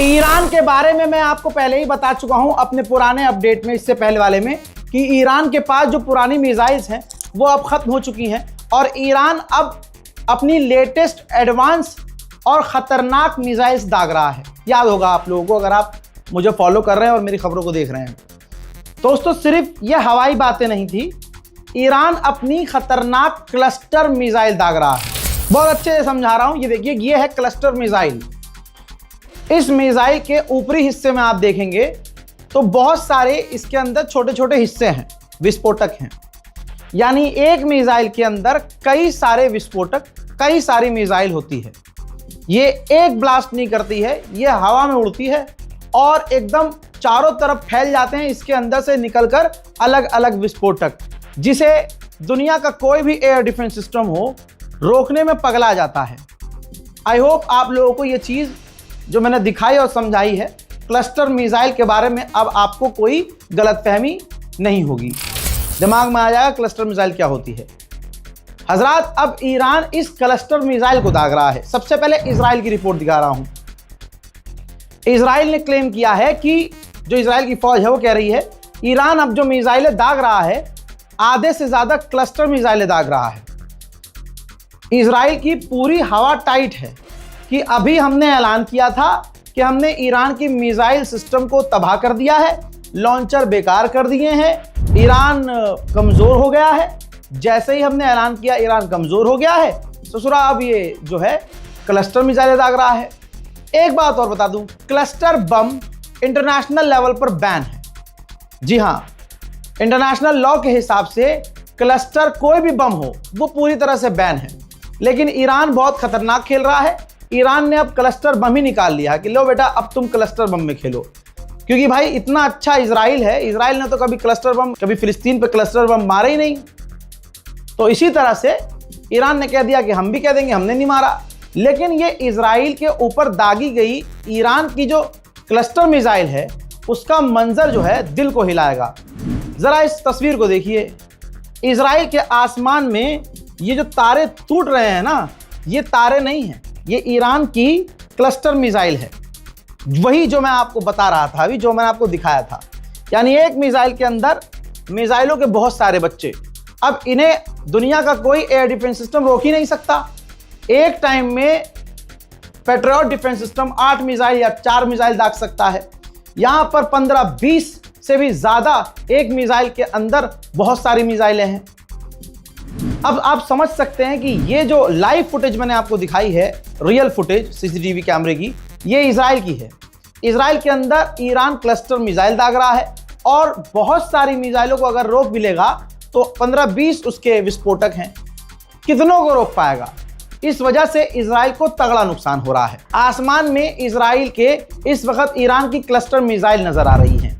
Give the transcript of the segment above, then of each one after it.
Iran के बारे में मैं आपको पहले ही बता चुका हूं अपने पुराने अपडेट में, इससे पहले वाले में, कि ईरान के पास जो पुरानी मिसाइल्स हैं वो अब खत्म हो चुकी हैं और ईरान अब अपनी लेटेस्ट एडवांस और खतरनाक मिसाइल्स दाग रहा है। याद होगा आप लोगों को, अगर आप मुझे फॉलो कर रहे हैं और मेरी खबरों को देख रहे हैं। दोस्तों, सिर्फ ये हवाई बातें नहीं थी, ईरान अपनी खतरनाक क्लस्टर मिसाइल दाग रहा है। बहुत अच्छे से समझा रहा हूं, ये देखिए, ये है क्लस्टर मिसाइल। इस मिसाइल के ऊपरी हिस्से में आप देखेंगे तो बहुत सारे इसके अंदर छोटे छोटे हिस्से हैं, विस्फोटक हैं। यानी एक मिसाइल के अंदर कई सारे विस्फोटक, कई सारी मिसाइल होती है। ये एक ब्लास्ट नहीं करती है, ये हवा में उड़ती है और एकदम चारों तरफ फैल जाते हैं इसके अंदर से निकलकर अलग अलग विस्फोटक, जिसे दुनिया का कोई भी एयर डिफेंस सिस्टम हो रोकने में पगला जाता है। आई होप आप लोगों को ये चीज़ जो मैंने दिखाई और समझाई है क्लस्टर मिसाइल के बारे में, अब आपको कोई गलतफहमी नहीं होगी, दिमाग में आ जाएगा क्लस्टर मिसाइल क्या होती है। हजरात, अब ईरान इस क्लस्टर मिसाइल को दाग रहा है। सबसे पहले इजराइल की रिपोर्ट दिखा रहा हूं। इजराइल ने क्लेम किया है कि जो इजराइल की फौज है वो कह रही है ईरान अब जो मिसाइलें दाग रहा है, आधे से ज्यादा क्लस्टर मिसाइलें दाग रहा है। इजराइल की पूरी हवा टाइट है कि अभी हमने ऐलान किया था कि हमने ईरान की मिसाइल सिस्टम को तबाह कर दिया है, लॉन्चर बेकार कर दिए हैं, ईरान कमज़ोर हो गया है। जैसे ही हमने ऐलान किया ईरान कमज़ोर हो गया है, ससुरा अब ये जो है क्लस्टर मिसाइलें दाग रहा है। एक बात और बता दूं, क्लस्टर बम इंटरनेशनल लेवल पर बैन है। जी हाँ, इंटरनेशनल लॉ के हिसाब से क्लस्टर कोई भी बम हो वो पूरी तरह से बैन है। लेकिन ईरान बहुत खतरनाक खेल रहा है। ईरान ने अब क्लस्टर बम ही निकाल लिया कि लो बेटा, अब तुम क्लस्टर बम में खेलो। क्योंकि भाई इतना अच्छा इजराइल है, इजराइल ने तो कभी क्लस्टर बम, कभी फिलिस्तीन पे क्लस्टर बम मारे ही नहीं। तो इसी तरह से ईरान ने कह दिया कि हम भी कह देंगे हमने नहीं मारा। लेकिन ये इजराइल के ऊपर दागी गई ईरान की जो क्लस्टर मिसाइल है उसका मंजर जो है दिल को हिलाएगा। जरा इस तस्वीर को देखिए। इजराइल के आसमान में ये जो तारे टूट रहे हैं ना, ये तारे नहीं हैं, ये ईरान की क्लस्टर मिसाइल है। वही जो मैं आपको बता रहा था अभी, जो मैंने आपको दिखाया था। यानी एक मिसाइल के अंदर मिसाइलों के बहुत सारे बच्चे। अब इन्हें दुनिया का कोई एयर डिफेंस सिस्टम रोक ही नहीं सकता। एक टाइम में पेट्रियट डिफेंस सिस्टम 8 मिसाइल या 4 मिसाइल दाग सकता है। यहां पर 15-20 से भी ज्यादा एक मिसाइल के अंदर बहुत सारी मिसाइलें हैं। अब आप समझ सकते हैं कि ये जो लाइव फुटेज मैंने आपको दिखाई है, रियल फुटेज सीसीटीवी कैमरे की, ये इजराइल की है। इजराइल के अंदर ईरान क्लस्टर मिसाइल दाग रहा है और बहुत सारी मिसाइलों को अगर रोक भी लेगा तो 15-20 उसके विस्फोटक हैं। कितनों को रोक पाएगा? इस वजह से इजराइल को तगड़ा नुकसान हो रहा है। आसमान में इजराइल के इस वक्त ईरान की क्लस्टर मिसाइल नजर आ रही हैं।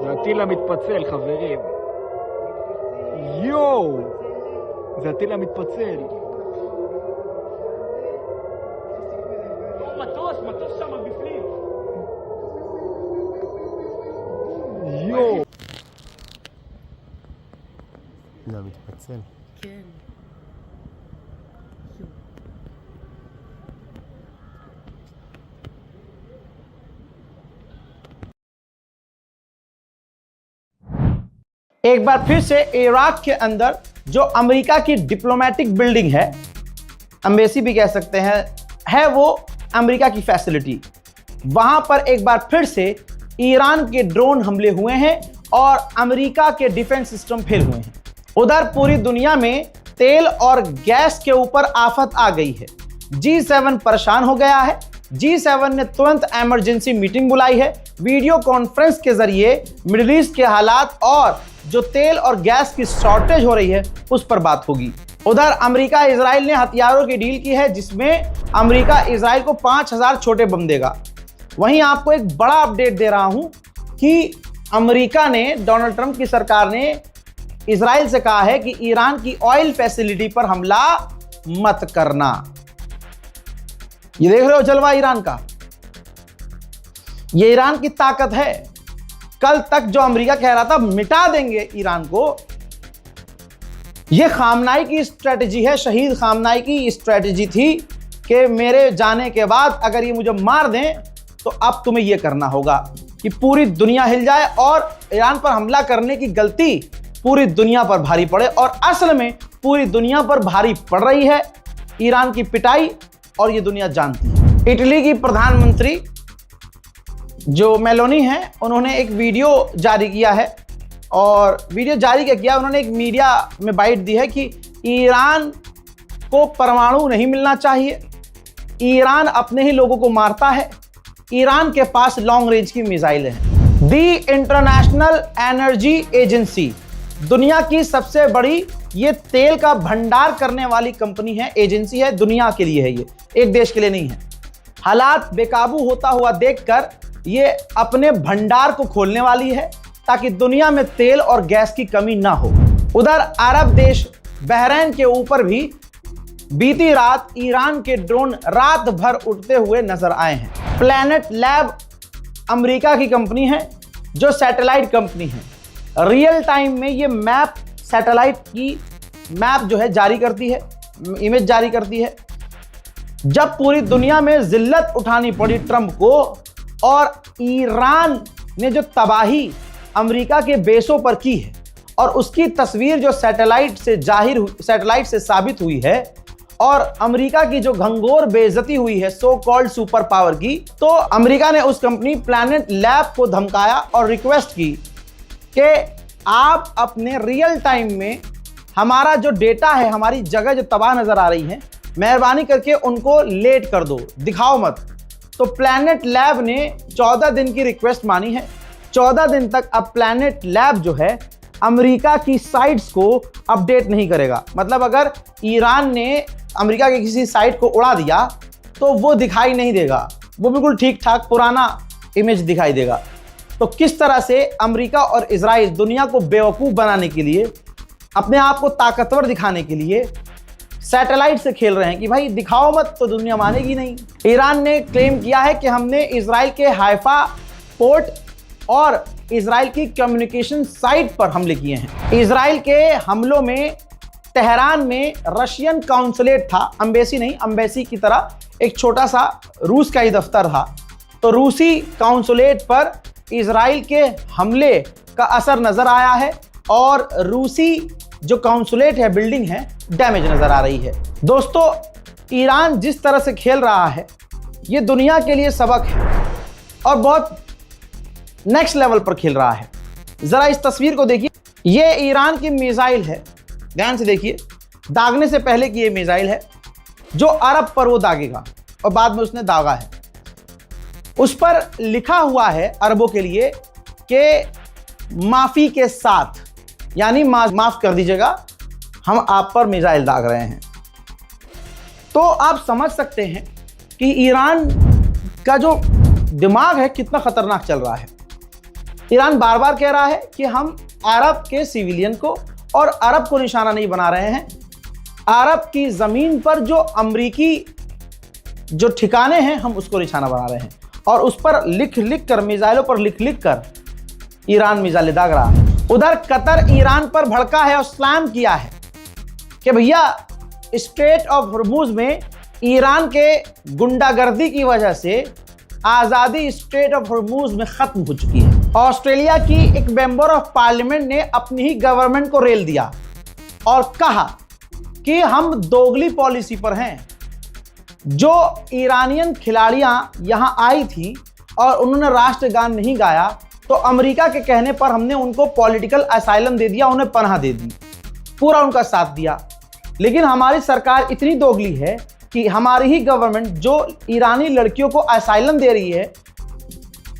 זה הטיל המתפצל, חברים. יואו! זה הטיל המתפצל. מטוס שם בפנים. יואו! זה מתפצל. כן. एक बार फिर से इराक के अंदर जो अमेरिका की डिप्लोमेटिक बिल्डिंग है, एम्बेसी भी कह सकते हैं, है वो अमेरिका की फैसिलिटी। वहां पर एक बार फिर से ईरान के ड्रोन हमले हुए हैं और अमेरिका के डिफेंस सिस्टम फेल हुए हैं। उधर पूरी दुनिया में तेल और गैस के ऊपर आफत आ गई है। G7 परेशान हो गया है। G7 ने तुरंत इमरजेंसी मीटिंग बुलाई है। वीडियो कॉन्फ्रेंस के जरिए मिडिल ईस्ट के हालात और जो तेल और गैस की शॉर्टेज हो रही है उस पर बात होगी। उधर अमेरिका इजराइल ने हथियारों की डील की है, जिसमें अमेरिका इजराइल को 5000 छोटे बम देगा। वहीं आपको एक बड़ा अपडेट दे रहा हूं कि अमेरिका ने, डोनाल्ड ट्रंप की सरकार ने इजराइल से कहा है कि ईरान की ऑयल फैसिलिटी पर हमला मत करना। ये देख रहे हो जलवा ईरान का, ये ईरान की ताकत है। कल तक जो अमेरिका कह रहा था मिटा देंगे ईरान को, ये खामनाई की स्ट्रेटजी है, शहीद खामनाई की स्ट्रेटजी थी कि मेरे जाने के बाद अगर ये मुझे मार दें तो अब तुम्हें ये करना होगा कि पूरी दुनिया हिल जाए और ईरान पर हमला करने की गलती पूरी दुनिया पर भारी पड़े। और असल में पूरी दुनिया पर भारी पड़ रही है ईरान की पिटाई, और ये दुनिया जानती है। इटली की प्रधानमंत्री जो मेलोनी हैं, उन्होंने एक वीडियो जारी किया है, और वीडियो जारी क्या किया, उन्होंने एक मीडिया में बाइट दी है कि ईरान को परमाणु नहीं मिलना चाहिए, ईरान अपने ही लोगों को मारता है, ईरान के पास लॉन्ग रेंज की मिसाइलें हैं। दी इंटरनेशनल एनर्जी एजेंसी, दुनिया की सबसे बड़ी ये तेल का भंडार करने वाली कंपनी है, एजेंसी है, दुनिया के लिए है, ये एक देश के लिए नहीं है। हालात बेकाबू होता हुआ देखकर ये अपने भंडार को खोलने वाली है ताकि दुनिया में तेल और गैस की कमी ना हो। उधर अरब देश बहरीन के ऊपर भी बीती रात ईरान के ड्रोन रात भर उड़ते हुए नजर आए हैं। प्लैनेट लैब अमेरिका की कंपनी है जो सैटेलाइट कंपनी है। रियल टाइम में ये मैप, सैटेलाइट की मैप जो है जारी करती है, इमेज जारी करती है। जब पूरी दुनिया में जिल्लत उठानी पड़ी ट्रंप को और ईरान ने जो तबाही अमेरिका के बेसों पर की है, और उसकी तस्वीर जो सैटेलाइट से साबित हुई है, और अमेरिका की जो घंघोर बेइज्जती हुई है सो कॉल्ड सुपर पावर की, तो अमेरिका ने उस कंपनी प्लैनेट लैब को धमकाया और रिक्वेस्ट की कि आप अपने रियल टाइम में हमारा जो डेटा है, हमारी जगह जो तबाह नजर आ रही है, मेहरबानी करके उनको लेट कर दो, दिखाओ मत। तो प्लैनेट लैब ने 14 दिन की रिक्वेस्ट मानी है। 14 दिन तक अब प्लैनेट लैब जो है अमेरिका की साइट्स को अपडेट नहीं करेगा। मतलब अगर ईरान ने अमेरिका के किसी साइट को उड़ा दिया तो वो दिखाई नहीं देगा, वो बिल्कुल ठीक ठाक पुराना इमेज दिखाई देगा। तो किस तरह से अमेरिका और इजराइल दुनिया को बेवकूफ़ बनाने के लिए, अपने आप को ताकतवर दिखाने के लिए सैटेलाइट से खेल रहे हैं कि भाई दिखाओ मत तो दुनिया मानेगी नहीं। ईरान ने क्लेम किया है कि हमने इजराइल के हाइफा पोर्ट और इजराइल की कम्युनिकेशन साइट पर हमले किए हैं। इजराइल के हमलों में तेहरान में रशियन काउंसुलेट था, एम्बेसी नहीं, एम्बेसी की तरह एक छोटा सा रूस का ही दफ्तर था। तो रूसी काउंसुलेट पर इजराइल के हमले का असर नजर आया है, और रूसी जो काउंसुलेट है, बिल्डिंग है, डैमेज नजर आ रही है। दोस्तों, ईरान जिस तरह से खेल रहा है ये दुनिया के लिए सबक है, और बहुत नेक्स्ट लेवल पर खेल रहा है। जरा इस तस्वीर को देखिए, ये ईरान की मिसाइल है, ध्यान से देखिए, दागने से पहले की ये मिसाइल है जो अरब पर वो दागेगा, और बाद में उसने दागा है। उस पर लिखा हुआ है अरबों के लिए कि माफी के साथ, यानी माफ कर दीजिएगा, हम आप पर मिसाइल दाग रहे हैं। तो आप समझ सकते हैं कि ईरान का जो दिमाग है कितना खतरनाक चल रहा है। ईरान बार बार कह रहा है कि हम अरब के सिविलियन को और अरब को निशाना नहीं बना रहे हैं। अरब की ज़मीन पर जो अमरीकी जो ठिकाने हैं हम उसको निशाना बना रहे हैं, और उस पर लिख लिख कर, मिसाइलों पर लिख लिख कर ईरान मिसाइलें दाग रहा है। उधर कतर ईरान पर भड़का है और स्लैम किया है कि भैया स्ट्रेट ऑफ हॉर्मुज में ईरान के गुंडागर्दी की वजह से आज़ादी स्ट्रेट ऑफ हॉर्मुज में ख़त्म हो चुकी है। ऑस्ट्रेलिया की एक मेंबर ऑफ पार्लियामेंट ने अपनी ही गवर्नमेंट को रेल दिया और कहा कि हम दोगली पॉलिसी पर हैं। जो ईरानियन खिलाड़ियां यहां आई थी और उन्होंने राष्ट्रगान नहीं गाया, तो अमेरिका के कहने पर हमने उनको पॉलिटिकल असाइलम दे दिया, उन्हें पनाह दे दी, पूरा उनका साथ दिया। लेकिन हमारी सरकार इतनी दोगली है कि हमारी ही गवर्नमेंट जो ईरानी लड़कियों को असाइलम दे रही है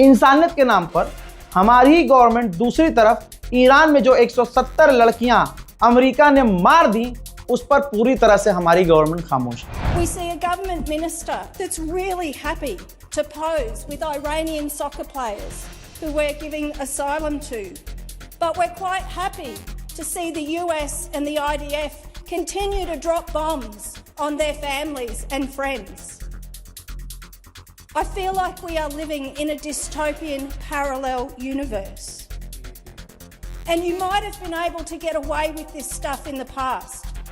इंसानियत के नाम पर, हमारी ही गवर्नमेंट दूसरी तरफ ईरान में जो 170 लड़कियां अमेरिका ने मार दी उस पर पूरी तरह से हमारी गवर्नमेंट खामोश है। We see a government minister that's really happy to pose with Iranian soccer players who we're giving asylum to. But we're quite happy to see the US and the IDF continue to drop bombs on their families and friends. I feel like we are living in a dystopian parallel universe. And you might have been able to get away with this stuff in the past,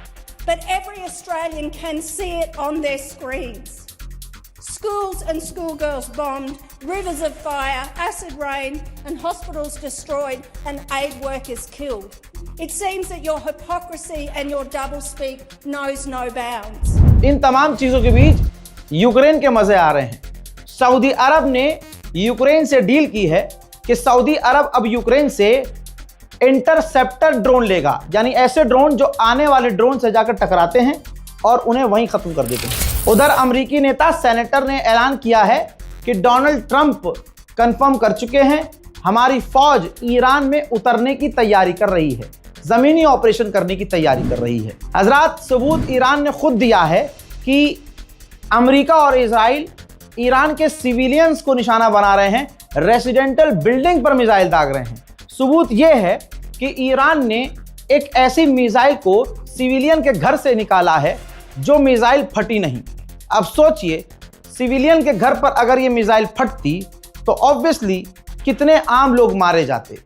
but every Australian can see it on their screens. Schools and schoolgirls bombed, rivers of fire, acid rain, and hospitals destroyed, and aid workers killed. It seems that your hypocrisy and your doublespeak knows no bounds. इन तमाम चीजों के बीच Ukraine के मजे आ रहे हैं। Saudi अरब ने Ukraine से deal की है कि सऊदी अरब अब यूक्रेन से इंटरसेप्टर ड्रोन लेगा, यानी ऐसे ड्रोन जो आने वाले ड्रोन से जाकर टकराते हैं और उन्हें वहीं खत्म कर देते हैं। उधर अमेरिकी नेता सेनेटर ने ऐलान किया है कि डोनाल्ड ट्रंप कंफर्म कर चुके हैं हमारी फौज ईरान में उतरने की तैयारी कर रही है, जमीनी ऑपरेशन करने की तैयारी कर रही है। हजरात, सबूत ईरान ने खुद दिया है कि अमेरिका और इजराइल ईरान के सिविलियंस को निशाना बना रहे हैं, रेसिडेंटल बिल्डिंग पर मिसाइल दाग रहे हैं। सबूत यह है कि ईरान ने एक ऐसी मिसाइल को सिविलियन के घर से निकाला है जो मिसाइल फटी नहीं। अब सोचिए, सिविलियन के घर पर अगर ये मिसाइल फटती तो ऑब्वियसली कितने आम लोग मारे जाते।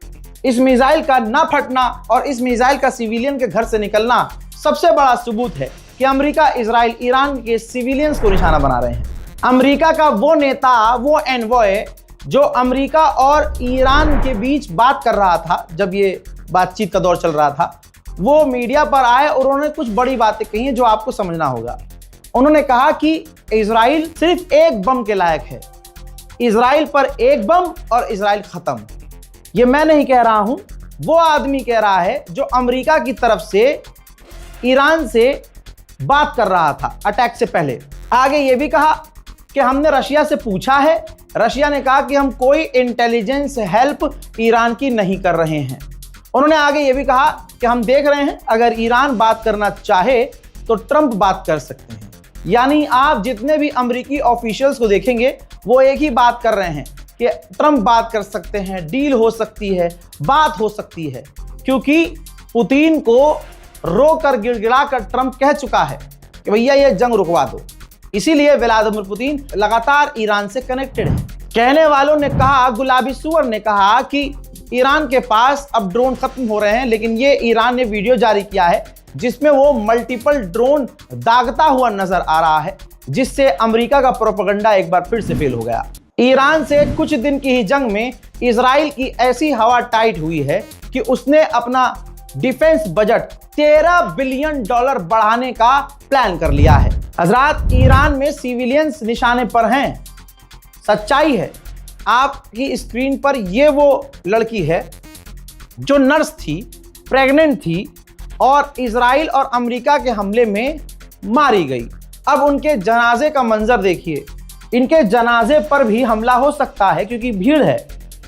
इस मिसाइल का ना फटना और इस मिसाइल का सिविलियन के घर से निकलना सबसे बड़ा सबूत है कि अमेरिका इजराइल ईरान के सिविलियंस को निशाना बना रहे हैं। अमेरिका का वो नेता, वो एनवॉय जो अमेरिका और ईरान के बीच बात कर रहा था, जब ये बातचीत का दौर चल रहा था, वो मीडिया पर आए और उन्होंने कुछ बड़ी बातें कही हैं जो आपको समझना होगा। उन्होंने कहा कि इजराइल सिर्फ एक बम के लायक है, इजराइल पर एक बम और इजराइल खत्म। ये मैं नहीं कह रहा हूं, वो आदमी कह रहा है जो अमेरिका की तरफ से ईरान से बात कर रहा था अटैक से पहले। आगे ये भी कहा कि हमने रशिया से पूछा है, रशिया ने कहा कि हम कोई इंटेलिजेंस हेल्प ईरान की नहीं कर रहे हैं। उन्होंने आगे ये भी कहा कि हम देख रहे हैं अगर ईरान बात करना चाहे तो ट्रंप बात कर सकते हैं। यानी आप जितने भी अमेरिकी ऑफिशियल्स को देखेंगे वो एक ही बात कर रहे हैं कि ट्रंप बात कर सकते हैं, डील हो सकती है, बात हो सकती है, क्योंकि पुतिन को रोकर गिड़गिड़ा कर ट्रंप कह चुका है कि भैया ये जंग रुकवा दो। इसीलिए व्लादिमीर पुतिन लगातार ईरान से कनेक्टेड है। कहने वालों ने कहा, गुलाबी सुअर ने कहा कि ईरान के पास अब ड्रोन खत्म हो रहे हैं, लेकिन ये ईरान ने वीडियो जारी किया है जिसमें वो मल्टीपल ड्रोन दागता हुआ नजर आ रहा है, जिससे अमेरिका का प्रोपेगेंडा एक बार फिर से फेल हो गया। ईरान से कुछ दिन की ही जंग में इजराइल की ऐसी हवा टाइट हुई है कि उसने अपना डिफेंस बजट $13 बिलियन बढ़ाने का प्लान कर लिया है। हजरात, ईरान में सिविलियंस निशाने पर हैं, सच्चाई है। आपकी स्क्रीन पर ये वो लड़की है जो नर्स थी, प्रेग्नेंट थी और इजराइल और अमेरिका के हमले में मारी गई। अब उनके जनाजे का मंजर देखिए। इनके जनाजे पर भी हमला हो सकता है क्योंकि भीड़ है,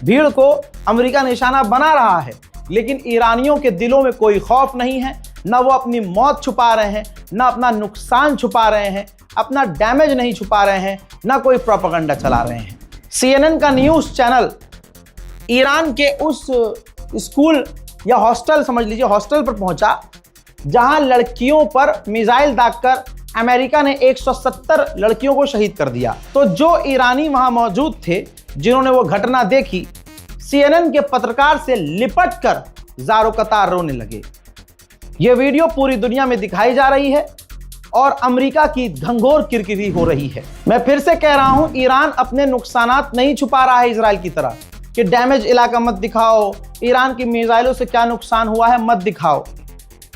भीड़ को अमेरिका निशाना बना रहा है, लेकिन ईरानियों के दिलों में कोई खौफ नहीं है। ना वो अपनी मौत छुपा रहे हैं, ना अपना नुकसान छुपा रहे हैं, अपना डैमेज नहीं छुपा रहे हैं, ना कोई प्रोपेगेंडा चला रहे हैं। CNN का न्यूज़ चैनल ईरान के उस स्कूल या हॉस्टल, समझ लीजिए हॉस्टल पर पहुंचा जहां लड़कियों पर मिसाइल दागकर अमेरिका ने 170 लड़कियों को शहीद कर दिया। तो जो ईरानी वहां मौजूद थे जिन्होंने वो घटना देखी, CNN के पत्रकार से लिपट कर ज़ारो कतार रोने लगे। ये वीडियो पूरी दुनिया में दिखाई जा रही है और अमेरिका की घंघोर किरकिरी हो रही है। मैं फिर से कह रहा हूं, ईरान अपने नुकसानात नहीं छुपा रहा है इजराइल की तरह कि डैमेज इलाका मत दिखाओ, ईरान की मिसाइलों से क्या नुकसान हुआ है मत दिखाओ।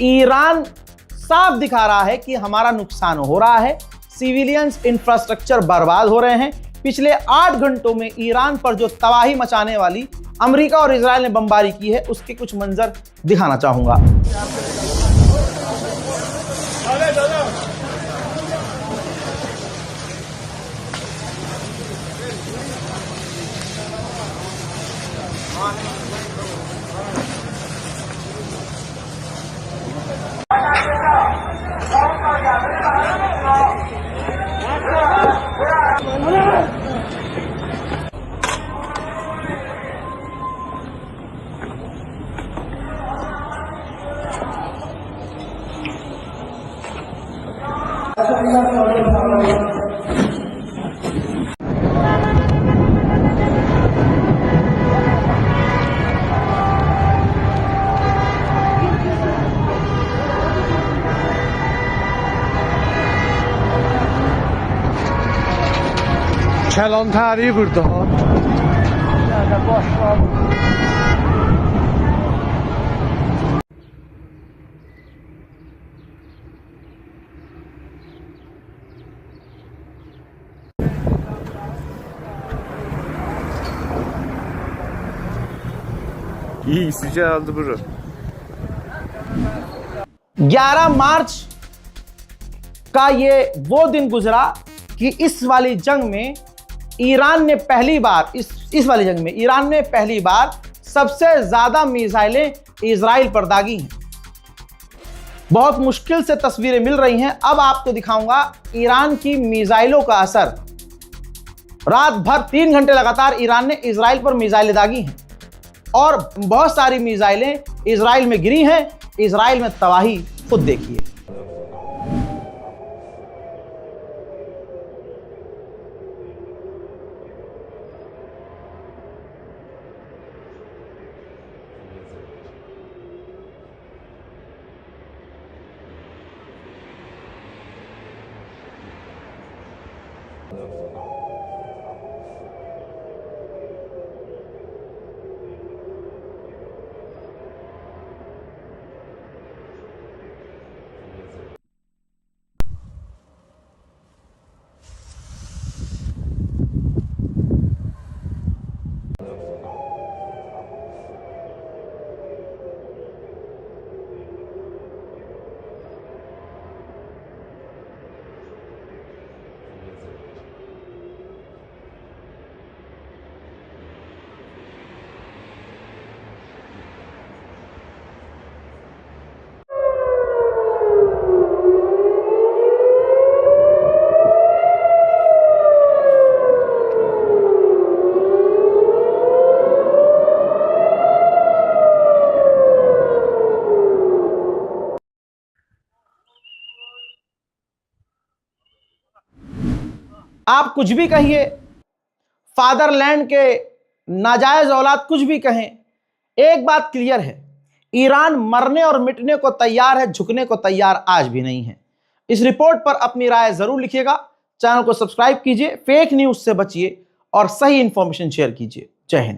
ईरान साफ दिखा रहा है कि हमारा नुकसान हो रहा है, सिविलियंस इंफ्रास्ट्रक्चर बर्बाद हो रहे हैं। पिछले 8 घंटों में ईरान पर जो तबाही मचाने वाली अमेरिका और इजराइल ने बमबारी की है उसके कुछ मंजर दिखाना चाहूंगा। Kəlantəri burada ha. İyi sıcağı aldı bura. 11 मार्च का ये वो दिन गुजरा कि इस वाली जंग में ईरान ने पहली बार इस वाली जंग में ईरान ने पहली बार सबसे ज्यादा मिसाइलें इजराइल पर दागी हैं। बहुत मुश्किल से तस्वीरें मिल रही हैं। अब आपको दिखाऊंगा ईरान की मिसाइलों का असर। रात भर 3 घंटे लगातार ईरान ने इजराइल पर मिसाइलें दागी हैं और बहुत सारी मिसाइलें इजराइल में गिरी हैं। इजराइल में तबाही खुद देखिए। आप कुछ भी कहिए, फादरलैंड के नाजायज औलाद कुछ भी कहें, एक बात क्लियर है, ईरान मरने और मिटने को तैयार है, झुकने को तैयार आज भी नहीं है। इस रिपोर्ट पर अपनी राय जरूर लिखिएगा। चैनल को सब्सक्राइब कीजिए, फेक न्यूज से बचिए और सही इंफॉर्मेशन शेयर कीजिए। जय हिंद।